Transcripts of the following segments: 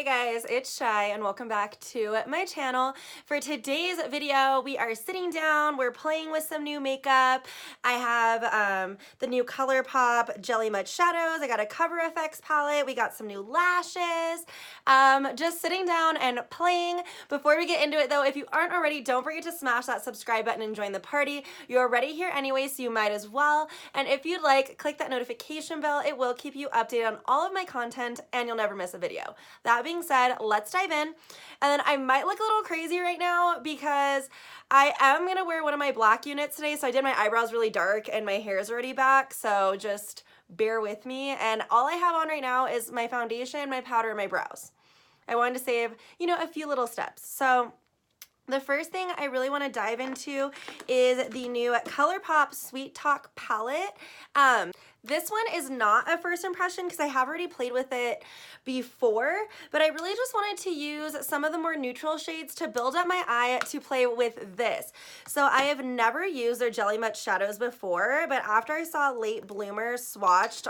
guys, it's Shy and welcome back to my channel. For today's video, we are sitting down, we're playing with some new makeup. I have the new Colourpop Jelly Mud Shadows, I got a Cover FX palette, we got some new lashes. Just sitting down and playing. Before we get into it though, if you aren't already, don't forget to smash that subscribe button and join the party. You're already here anyway, so you might as well. And if you'd like, click that notification bell. It will keep you updated on all of my content and you'll never miss a video. That being said, let's dive in. And then I might look a little crazy right now because I am gonna wear one of my black units today. So I did my eyebrows really dark and my hair is already back. So just bear with me. And all I have on right now is my foundation, my powder, and my brows. I wanted to save, you know, a few little steps. So the first thing I really want to dive into is the new Colourpop Sweet Talk palette. This one is not a first impression because I have already played with it before, but I really just wanted to use some of the more neutral shades to build up my eye to play with this. So I have never used their Jelly Mud Shadows before, but after I saw Late Bloomer swatched,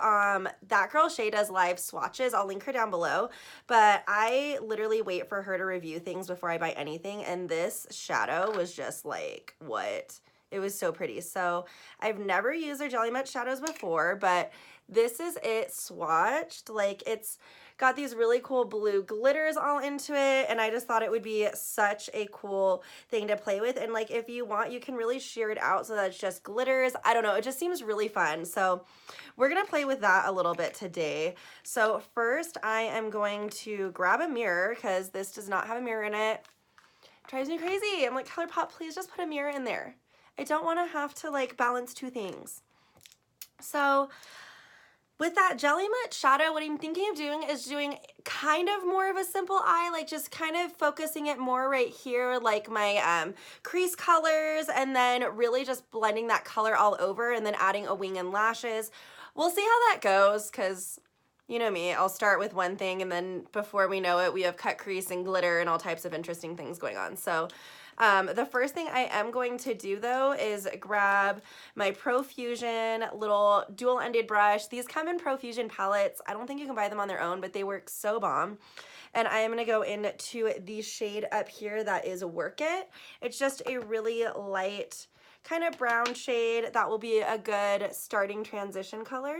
that girl Shay does live swatches. I'll link her down below, but I literally wait for her to review things before I buy anything, and this shadow was just like, what? It was so pretty. So I've never used their Jelly Mud Shadows before, but this is it swatched. Like, it's got these really cool blue glitters all into it, and I just thought it would be such a cool thing to play with. And like, if you want, you can really sheer it out so that it's just glitters. I don't know, it just seems really fun. So we're gonna play with that a little bit today. So first I am going to grab a mirror because this does not have a mirror in it. It drives me crazy. I'm like, Colourpop, please just put a mirror in there. I don't want to have to like balance two things. So with that Jelly Mud shadow, what I'm thinking of doing is doing kind of more of a simple eye, like just kind of focusing it more right here, like my crease colors, and then really just blending that color all over and then adding a wing and lashes. We'll see how that goes because you know me, I'll start with one thing and then before we know it, we have cut crease and glitter and all types of interesting things going on. So the first thing I am going to do though is grab my Profusion little dual-ended brush. These come in Profusion palettes. I don't think you can buy them on their own, but they work so bomb. And I am going to go into the shade up here that is Work It. It's just a really light kind of brown shade that will be a good starting transition color.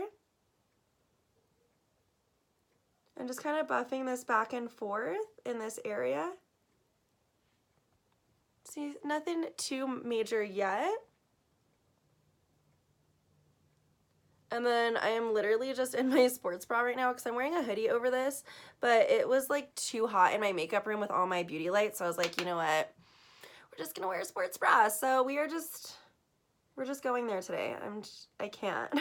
And just kind of buffing this back and forth in this area. See, nothing too major yet. And then I am literally just in my sports bra right now because I'm wearing a hoodie over this, but it was like too hot in my makeup room with all my beauty lights. So I was like, you know what? We're just gonna wear a sports bra. So we're just going there today. I can't.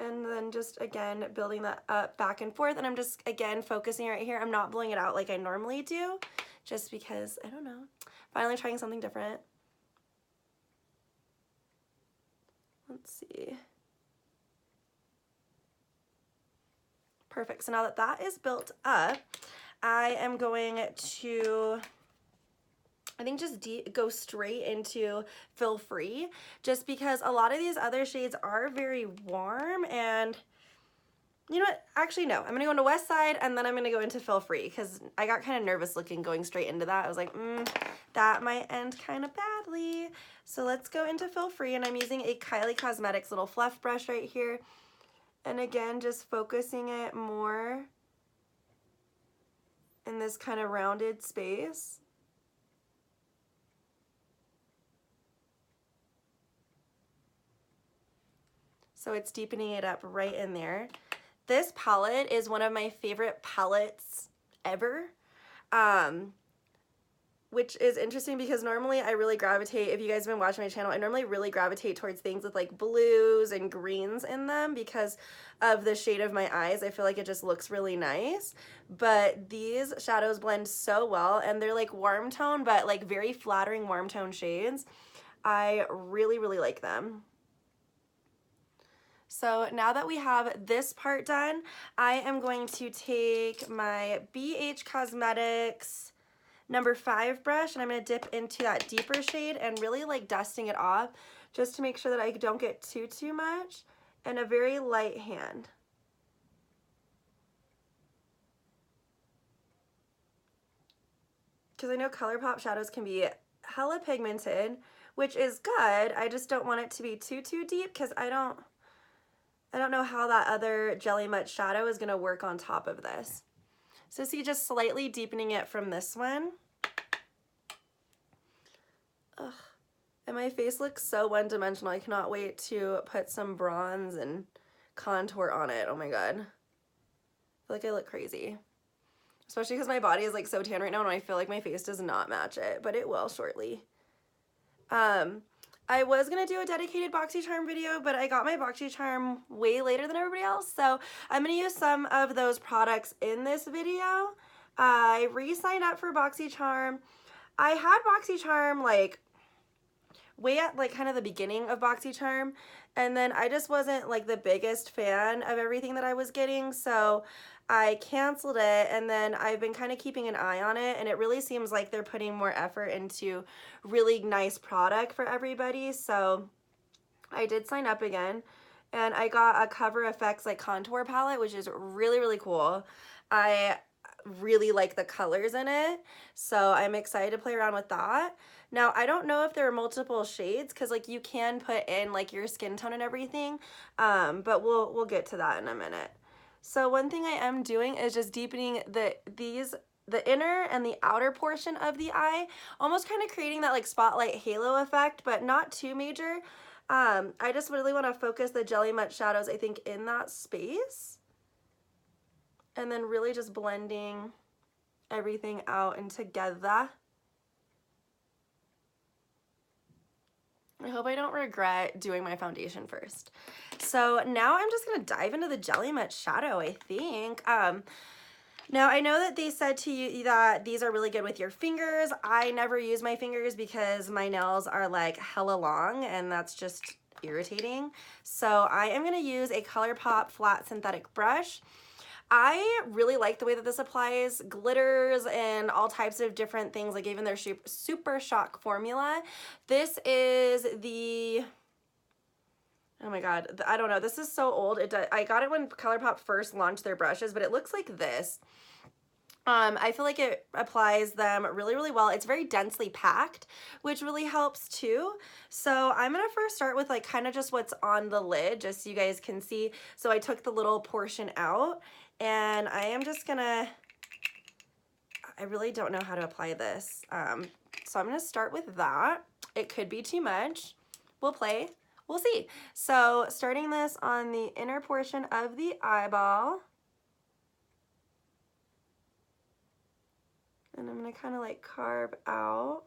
And then just again building that up back and forth, and I'm just again focusing right here. I'm not blowing it out like I normally do just because I don't know, finally trying something different. Let's see. Perfect. So now that that is built up, I am going to I think just go straight into Feel Free, just because a lot of these other shades are very warm. And you know what, actually no, I'm gonna go into West Side and then I'm gonna go into Feel Free because I got kind of nervous looking going straight into that. I was like, that might end kind of badly. So let's go into Feel Free, and I'm using a Kylie Cosmetics little fluff brush right here, and again just focusing it more in this kind of rounded space. So it's deepening it up right in there. This palette is one of my favorite palettes ever, which is interesting because normally I really gravitate, if you guys have been watching my channel, I normally really gravitate towards things with like blues and greens in them because of the shade of my eyes. I feel like it just looks really nice, but these shadows blend so well, and they're like warm tone, but like very flattering warm tone shades. I really, really like them. So now that we have this part done, I am going to take my BH Cosmetics number 5 brush, and I'm going to dip into that deeper shade and really like dusting it off just to make sure that I don't get too much, and a very light hand. because I know Colourpop shadows can be hella pigmented, which is good. I just don't want it to be too deep because I don't know how that other Jelly Mutt shadow is gonna work on top of this. So see, just slightly deepening it from this one. Ugh. And my face looks so one-dimensional. I cannot wait to put some bronze and contour on it. Oh my God. I feel like I look crazy. Especially because my body is like so tan right now and I feel like my face does not match it, but it will shortly. I was gonna do a dedicated BoxyCharm video, but I got my BoxyCharm way later than everybody else, so I'm gonna use some of those products in this video. I re-signed up for BoxyCharm. I had BoxyCharm like way at like kind of the beginning of BoxyCharm, and then I just wasn't like the biggest fan of everything that I was getting, so I canceled it, and then I've been kind of keeping an eye on it, and it really seems like they're putting more effort into really nice product for everybody, so I did sign up again, and I got a Cover FX like contour palette, which is really cool. I really like the colors in it, so I'm excited to play around with that. Now, I don't know if there are multiple shades, because like you can put in like your skin tone and everything, but we'll get to that in a minute. So one thing I am doing is just deepening the inner and the outer portion of the eye, almost kind of creating that like spotlight halo effect, but not too major. I just really want to focus the Jelly Mutt shadows, I think, in that space. And then really just blending everything out and together. I hope I don't regret doing my foundation first. So now I'm just gonna dive into the Jelly Mutt shadow, I think. Now I know that they said to you that these are really good with your fingers. I never use my fingers because my nails are like hella long and that's just irritating. So I am gonna use a Colourpop flat synthetic brush. I really like the way that this applies glitters and all types of different things, like even their Super Shock formula. This is the, oh my God, I don't know. This is so old. I got it when Colourpop first launched their brushes, but it looks like this. I feel like it applies them really well. It's very densely packed, which really helps too. So I'm gonna first start with like kind of just what's on the lid, just so you guys can see. So I took the little portion out, and I am just gonna, I really don't know how to apply this. So I'm gonna start with that. It could be too much. We'll play, we'll see. So starting this on the inner portion of the eyeball. And I'm gonna kind of like carve out.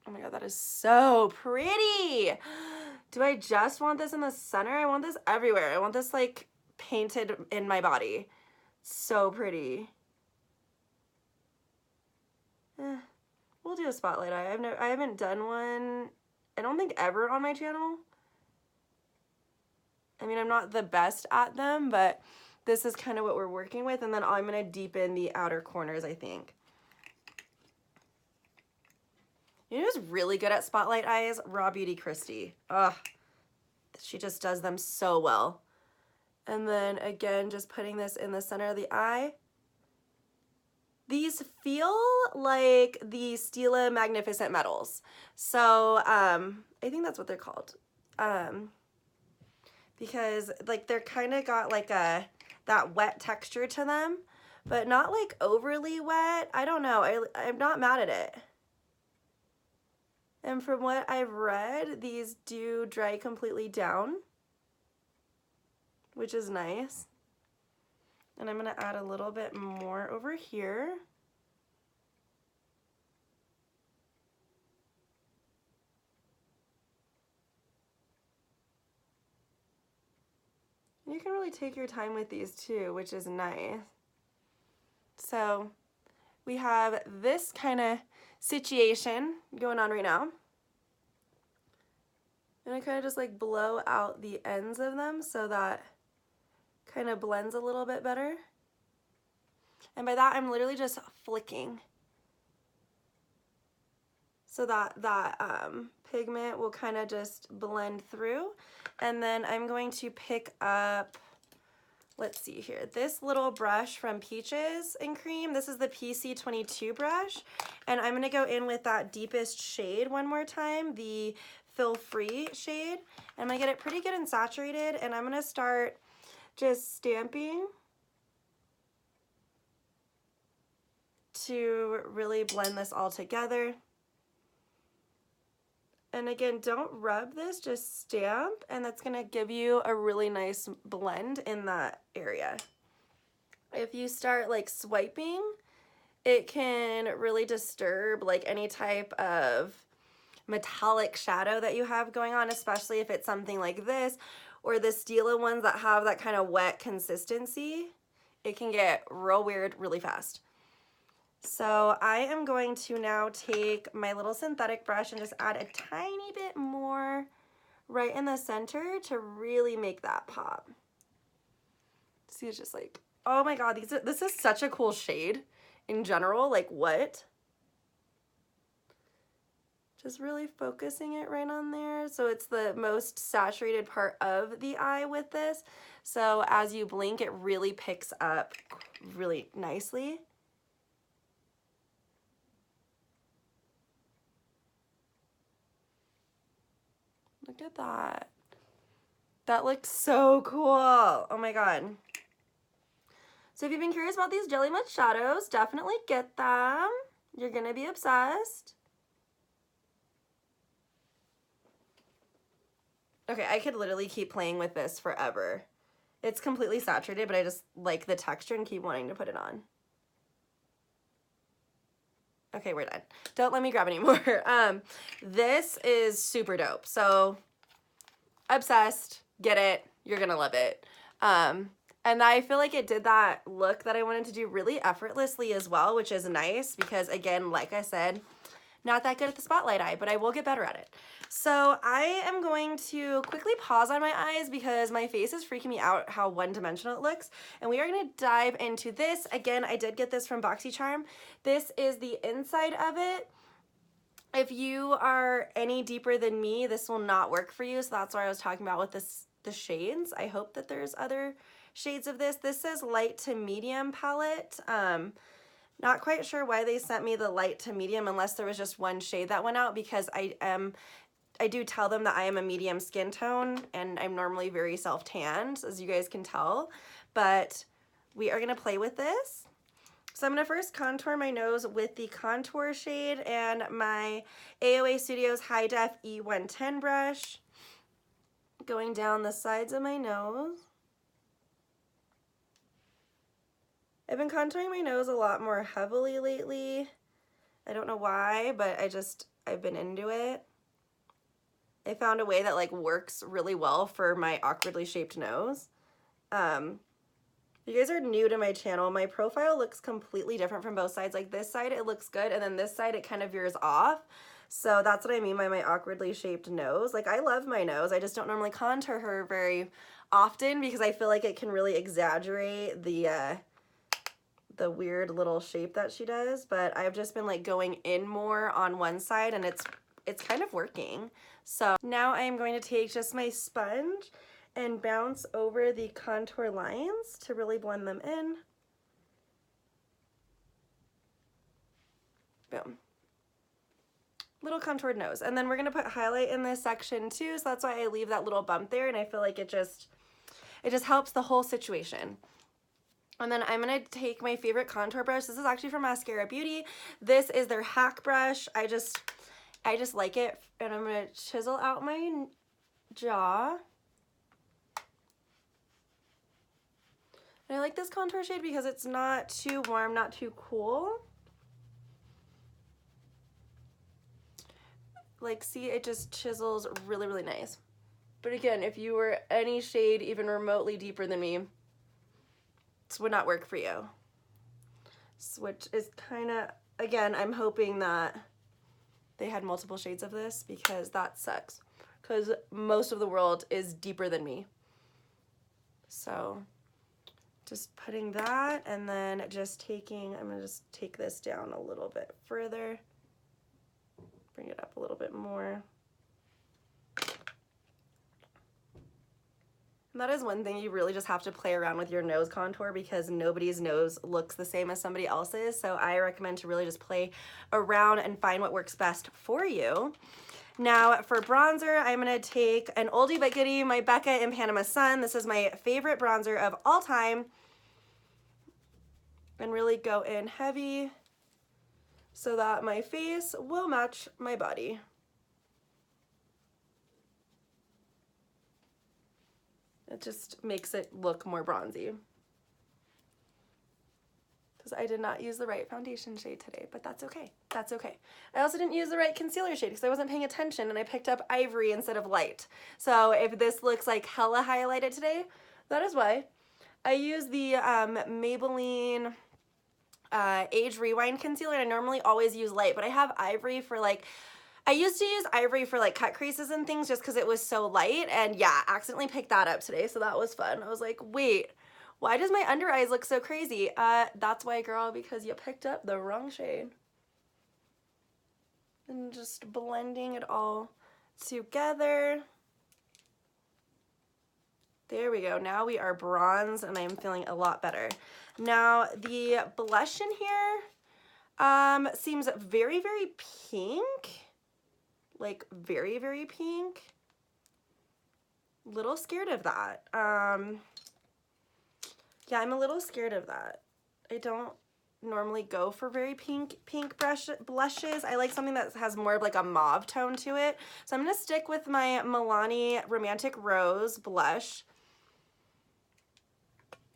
Oh my God, that is so pretty. Do I just want this in the center? I want this everywhere. I want this like painted in my body. So pretty. We'll do a spotlight eye. I haven't done one, I don't think ever on my channel. I mean, I'm not the best at them, but this is kind of what we're working with. And then I'm gonna deepen the outer corners, I think. You know who's really good at spotlight eyes? Raw Beauty Christy. Ugh, she just does them so well. And then again, just putting this in the center of the eye. These feel like the Stila Magnificent Metals. So I think that's what they're called. Because like they're kind of got like that wet texture to them, but not like overly wet. I don't know. I'm not mad at it. And from what I've read, these do dry completely down, which is nice. And I'm gonna add a little bit more over here. You can really take your time with these too, which is nice. So we have this kind of situation going on right now. And I kind of just like blow out the ends of them so that kind of blends a little bit better. And by that, I'm literally just flicking. so that pigment will kind of just blend through. And then I'm going to pick up, let's see here, this little brush from Peaches and Cream. This is the PC22 brush, and I'm gonna go in with that deepest shade one more time, the Feel Free shade. And I'm gonna get it pretty good and saturated, and I'm gonna start just stamping to really blend this all together. And again, don't rub this, just stamp, and that's gonna give you a really nice blend in that area. If you start like swiping, it can really disturb like any type of metallic shadow that you have going on, especially if it's something like this or the Stila ones that have that kind of wet consistency. It can get real weird really fast. So I am going to now take my little synthetic brush and just add a tiny bit more right in the center to really make that pop. See, it's just like, oh my God, this is such a cool shade in general. Like, what? Just really focusing it right on there. So it's the most saturated part of the eye with this. So as you blink, it really picks up really nicely. Look at that. That looks so cool. Oh my God. So if you've been curious about these Jelly Mud shadows, definitely get them. You're gonna be obsessed. Okay, I could literally keep playing with this forever. It's completely saturated, but I just like the texture and keep wanting to put it on. Okay, we're done. Don't let me grab any more. This is super dope. So obsessed, get it, you're gonna love it. And I feel like it did that look that I wanted to do really effortlessly as well, which is nice because, again, like I said, not that good at the spotlight eye, but I will get better at it. So I am going to quickly pause on my eyes because my face is freaking me out how one-dimensional it looks. And we are going to dive into this. Again, I did get this from BoxyCharm. This is the inside of it. If you are any deeper than me, this will not work for you. So that's what I was talking about with the shades. I hope that there's other shades of this. This says light to medium palette. Not quite sure why they sent me the light to medium unless there was just one shade that went out, because I do tell them that I am a medium skin tone and I'm normally very self-tanned, as you guys can tell, but we are gonna play with this. So I'm gonna first contour my nose with the contour shade and my AOA Studios High Def E110 brush, going down the sides of my nose. I've been contouring my nose a lot more heavily lately. I don't know why, but I've been into it. I found a way that like works really well for my awkwardly shaped nose. If you guys are new to my channel, my profile looks completely different from both sides. Like this side, it looks good, and then this side, it kind of veers off. So that's what I mean by my awkwardly shaped nose. Like I love my nose. I just don't normally contour her very often because I feel like it can really exaggerate the weird little shape that she does, but I've just been like going in more on one side and it's kind of working. So now I am going to take just my sponge and bounce over the contour lines to really blend them in. Boom. Little contoured nose. And then we're gonna put highlight in this section too, so that's why I leave that little bump there, and I feel like it just helps the whole situation. And then I'm going to take my favorite contour brush. This is actually from Mascara Beauty. This is their Hack brush. I just like it. And I'm going to chisel out my jaw. And I like this contour shade because it's not too warm, not too cool. Like, see, it just chisels really, really nice. But again, if you were any shade even remotely deeper than me, this would not work for you. Which is kind of, again, I'm hoping that they had multiple shades of this because that sucks. Because most of the world is deeper than me. So just putting that, and then just taking, I'm going to just take this down a little bit further. bring it up a little bit more. And that is one thing you really just have to play around with your nose contour because nobody's nose looks the same as somebody else's. So I recommend to really just play around and find what works best for you. Now for bronzer, I'm gonna take an oldie but goodie, my Becca in Panama Sun. This is my favorite bronzer of all time. And really go in heavy so that my face will match my body. It just makes it look more bronzy. Because I did not use the right foundation shade today, but that's okay. That's okay. I also didn't use the right concealer shade because I wasn't paying attention and I picked up ivory instead of light. So if this looks like hella highlighted today, that is why. I use the Maybelline Age Rewind concealer, and I normally always use light, but I have ivory for like, I used to use ivory for like cut creases and things just because it was so light, and yeah, accidentally picked that up today, so that was fun. I was like, wait, why does my under eyes look so crazy? That's why, girl, because you picked up the wrong shade. And just blending it all together. There we go. Now we are bronze, and I'm feeling a lot better. Now, the blush in here seems very, very pink. Like, very, very pink. Little scared of that. Yeah, I'm a little scared of that. I don't normally go for very pink blushes. I like something that has more of like a mauve tone to it. So I'm going to stick with my Milani Romantic Rose blush.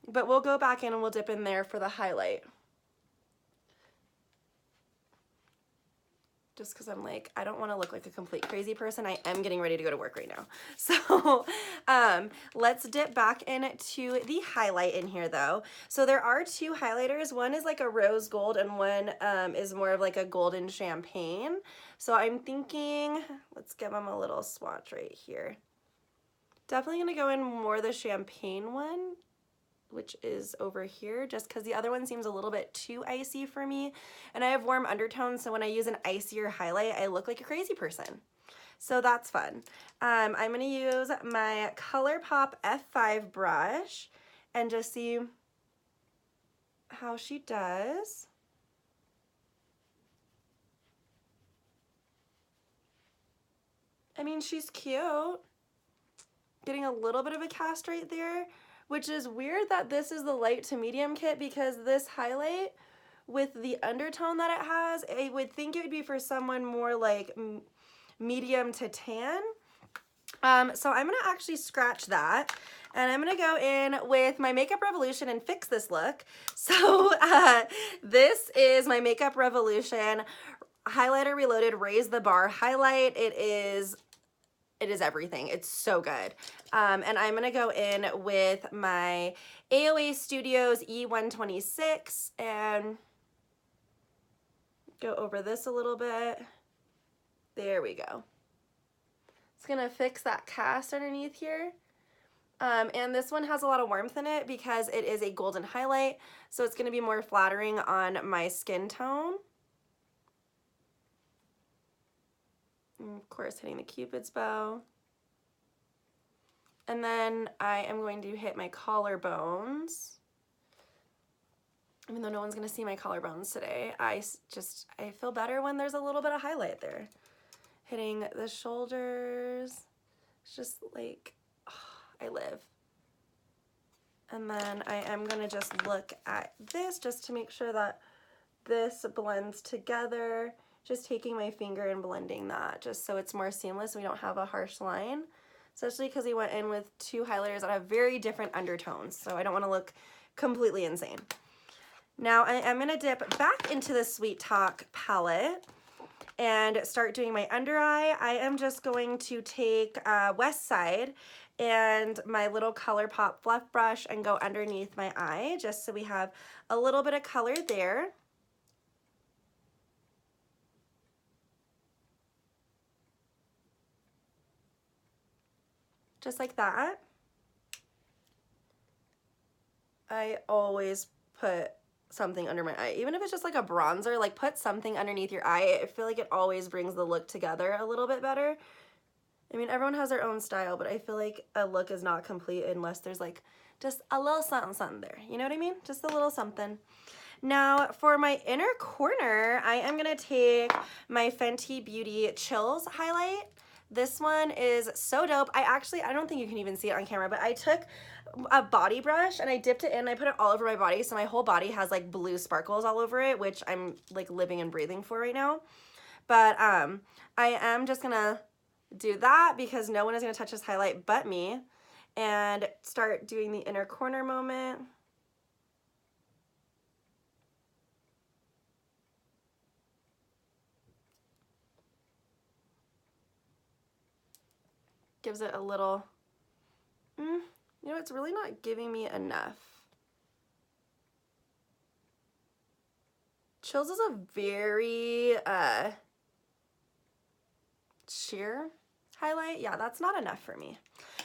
But we'll go back in and we'll dip in there for the highlight. Just because I'm like, I don't want to look like a complete crazy person. I am getting ready to go to work right now. So let's dip back into the highlight in here though. So there are two highlighters. One is like a rose gold and one is more of like a golden champagne. So I'm thinking, let's give them a little swatch right here. Definitely going to go in more the champagne one, which is over here, just because the other one seems a little bit too icy for me. And I have warm undertones, so when I use an icier highlight, I look like a crazy person. So that's fun. I'm going to use my Colourpop F5 brush and just see how she does. I mean, she's cute. Getting a little bit of a cast right there, which is weird that this is the light to medium kit because this highlight with the undertone that it has, I would think it would be for someone more like medium to tan. So I'm gonna actually scratch that and I'm gonna go in with my Makeup Revolution and fix this look. So this is my Makeup Revolution Highlighter Reloaded Raise the Bar highlight. It is everything. It's so good. And I'm going to go in with my AOA Studios E126 and go over this a little bit. There we go. It's going to fix that cast underneath here. And this one has a lot of warmth in it because it is a golden highlight. So it's going to be more flattering on my skin tone. And of course, hitting the Cupid's bow. And then I am going to hit my collarbones. Even though no one's going to see my collarbones today, I feel better when there's a little bit of highlight there. Hitting the shoulders. It's just like, oh, I live. And then I am going to just look at this just to make sure that this blends together. Just taking my finger and blending that just so it's more seamless and we don't have a harsh line, especially because we went in with two highlighters that have very different undertones, so I don't want to look completely insane. Now I am going to dip back into the Sweet Talk palette and start doing my under eye. I am just going to take West Side and my little Colourpop fluff brush and go underneath my eye just so we have a little bit of color there. Just like that. I always put something under my eye. Even if it's just like a bronzer, like put something underneath your eye. I feel like it always brings the look together a little bit better. I mean, everyone has their own style, but I feel like a look is not complete unless there's like just a little something, something there. You know what I mean? Just a little something. Now for my inner corner, I am gonna take my Fenty Beauty Chills highlight. This one is so dope. I don't think you can even see it on camera, but I took a body brush and I dipped it in and I put it all over my body, so my whole body has like blue sparkles all over it, which I'm like living and breathing for right now. But I am just gonna do that because no one is gonna touch this highlight but me, and start doing the inner corner moment. Gives it a little, you know, it's really not giving me enough. Chills is a very sheer highlight. Yeah, that's not enough for me.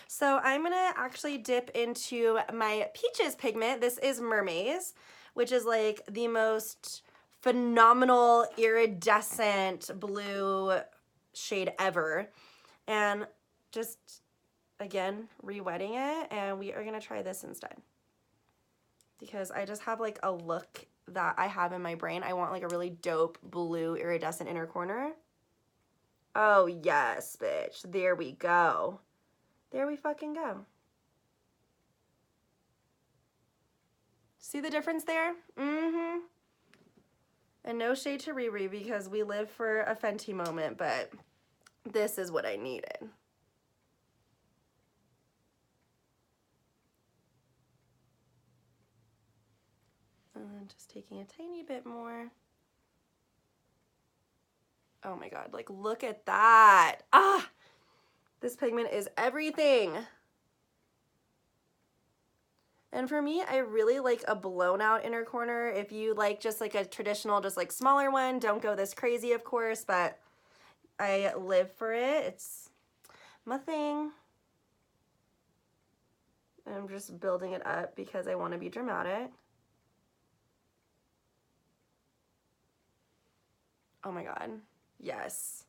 So I'm gonna actually dip into my Peaches pigment. This is Mermaids, which is like the most phenomenal iridescent blue shade ever. And just, again, re-wetting it, and we are gonna try this instead. Because I just have like a look that I have in my brain. I want like a really dope blue iridescent inner corner. Oh yes, bitch. There we go. There we fucking go. See the difference there? Mm-hmm. And no shade to Riri because we live for a Fenty moment, but this is what I needed. And just taking a tiny bit more. Oh my God, like look at that. Ah, this pigment is everything. And for me, I really like a blown out inner corner. If you like just like a traditional, just like smaller one, don't go this crazy, of course, but I live for it. It's my thing. I'm just building it up because I want to be dramatic. Oh my God, yes.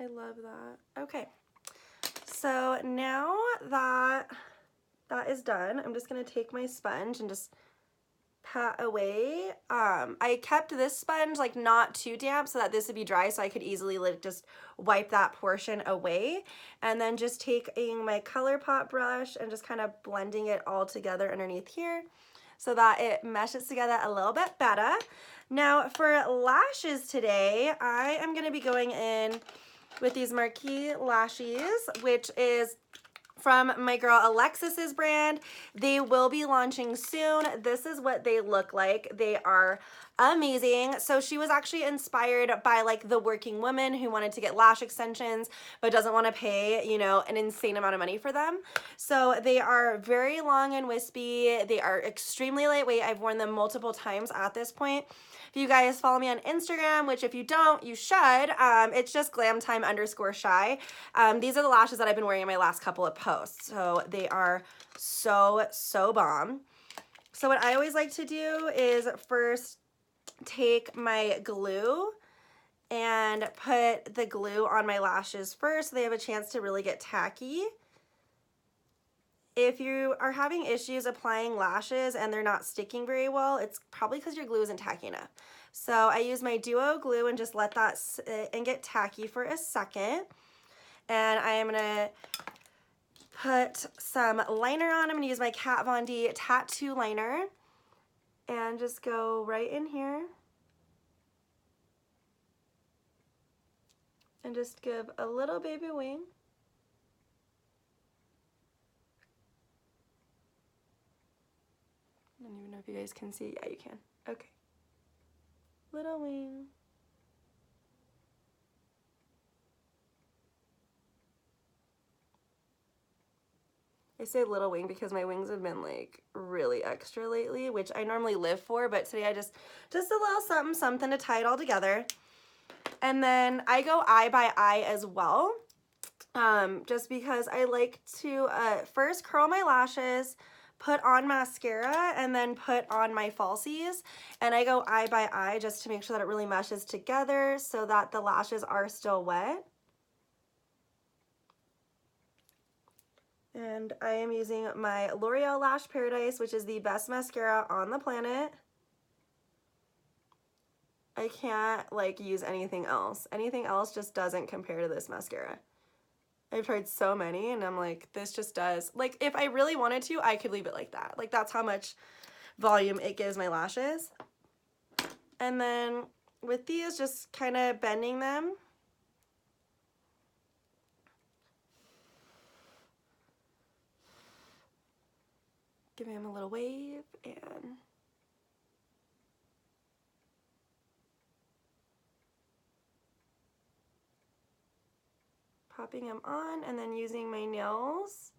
I love that. Okay, so now that that is done, I'm just gonna take my sponge and just pat away. I kept this sponge like not too damp so that this would be dry, so I could easily like just wipe that portion away, and then just taking my Colourpop brush and just kind of blending it all together underneath here so that it meshes together a little bit better. Now for lashes today, I am gonna be going in with these Marquee Lashes, which is from my girl Alexis's brand. They will be launching soon. This is what they look like. They are amazing. So she was actually inspired by like the working woman who wanted to get lash extensions but doesn't want to pay, you know, an insane amount of money for them. So they are very long and wispy. They are extremely lightweight. I've worn them multiple times at this point. If you guys follow me on Instagram, which if you don't, you should, it's just glamtime_shy. These are the lashes that I've been wearing in my last couple of posts. So they are so, so bomb. So what I always like to do is first take my glue and put the glue on my lashes first so they have a chance to really get tacky. If you are having issues applying lashes and they're not sticking very well, it's probably because your glue isn't tacky enough. So I use my Duo glue and just let that sit and get tacky for a second. And I am gonna put some liner on. I'm gonna use my Kat Von D tattoo liner and just go right in here and just give a little baby wing. I don't even know if you guys can see. Yeah, you can. Okay. Little wing. I say little wing because my wings have been like really extra lately, which I normally live for, but today I just a little something, something to tie it all together. And then I go eye by eye as well. just because I like to first curl my lashes, put on mascara, and then put on my falsies. And I go eye by eye just to make sure that it really meshes together so that the lashes are still wet. And I am using my L'Oreal Lash Paradise, which is the best mascara on the planet. I can't like use anything else. Anything else just doesn't compare to this mascara. I've tried so many and I'm like, this just does. Like if I really wanted to, I could leave it like that. Like that's how much volume it gives my lashes. And then with these, just kind of bending them. Giving them a little wave and popping them on, and then using my nails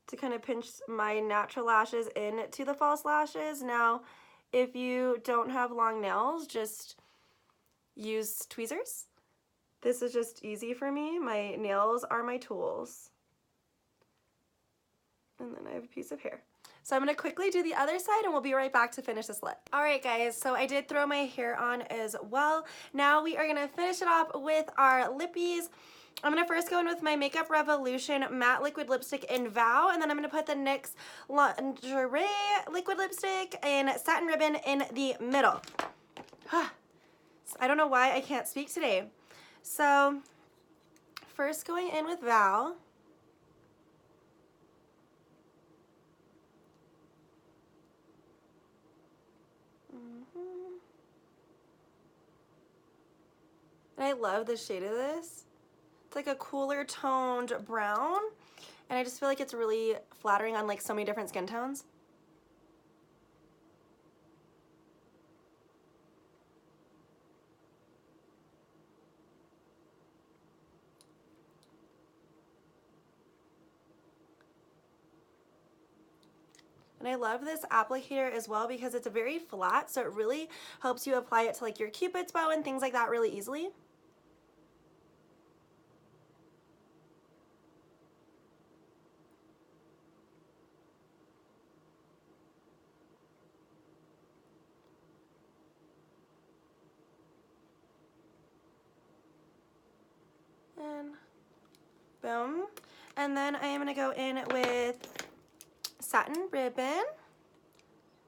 to kind of pinch my natural lashes into the false lashes. Now, if you don't have long nails, just use tweezers. This is just easy for me. My nails are my tools. And then I have a piece of hair. So I'm going to quickly do the other side and we'll be right back to finish this look. Alright guys, so I did throw my hair on as well. Now we are going to finish it off with our lippies. I'm going to first go in with my Makeup Revolution Matte Liquid Lipstick in Vow, and then I'm going to put the NYX Lingerie Liquid Lipstick in Satin Ribbon in the middle. I don't know why I can't speak today. So first going in with Vow. And I love the shade of this. It's like a cooler toned brown, and I just feel like it's really flattering on like so many different skin tones. And I love this applicator as well because it's very flat, so it really helps you apply it to like your Cupid's bow and things like that really easily. And boom. And then I am going to go in with Satin Ribbon.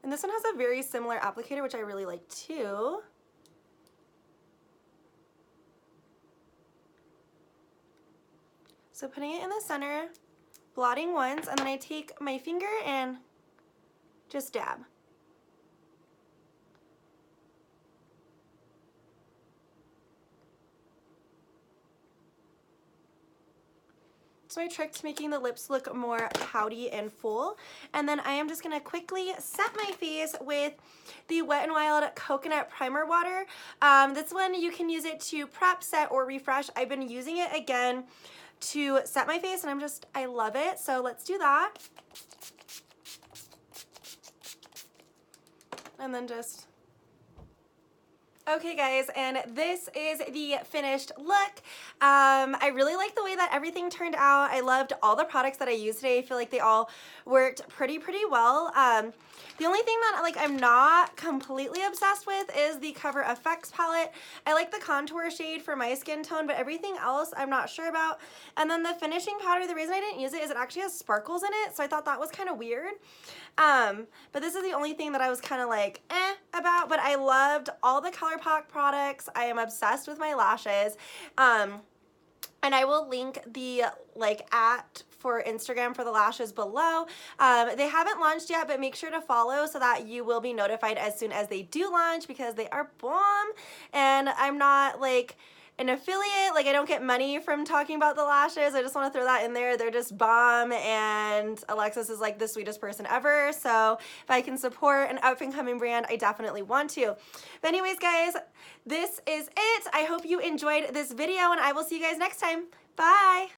And this one has a very similar applicator, which I really like too. So putting it in the center, blotting once, and then I take my finger and just dab. It's my trick to making the lips look more pouty and full. And then I am just gonna quickly set my face with the Wet n Wild Coconut Primer Water. This one you can use it to prep, set, or refresh. I've been using it again to set my face and I love it. So let's do that. And then just... Okay guys, and this is the finished look. I really like the way that everything turned out. I loved all the products that I used today. I feel like they all worked pretty well. The only thing that like I'm not completely obsessed with is the Cover FX palette. I like the contour shade for my skin tone, but everything else I'm not sure about. And then the finishing powder, the reason I didn't use it is it actually has sparkles in it, so I thought that was kind of weird. But this is the only thing that I was kind of like about, but I loved all the Colourpop products. I am obsessed with my lashes. And I will link the for Instagram for the lashes below. They haven't launched yet, but make sure to follow so that you will be notified as soon as they do launch because they are bomb. And I'm not like an affiliate, like I don't get money from talking about the lashes. I just want to throw that in there. They're just bomb, and Alexis is like the sweetest person ever. So if I can support an up and coming brand, I definitely want to. But anyways, guys, this is it. I hope you enjoyed this video, and I will see you guys next time. Bye.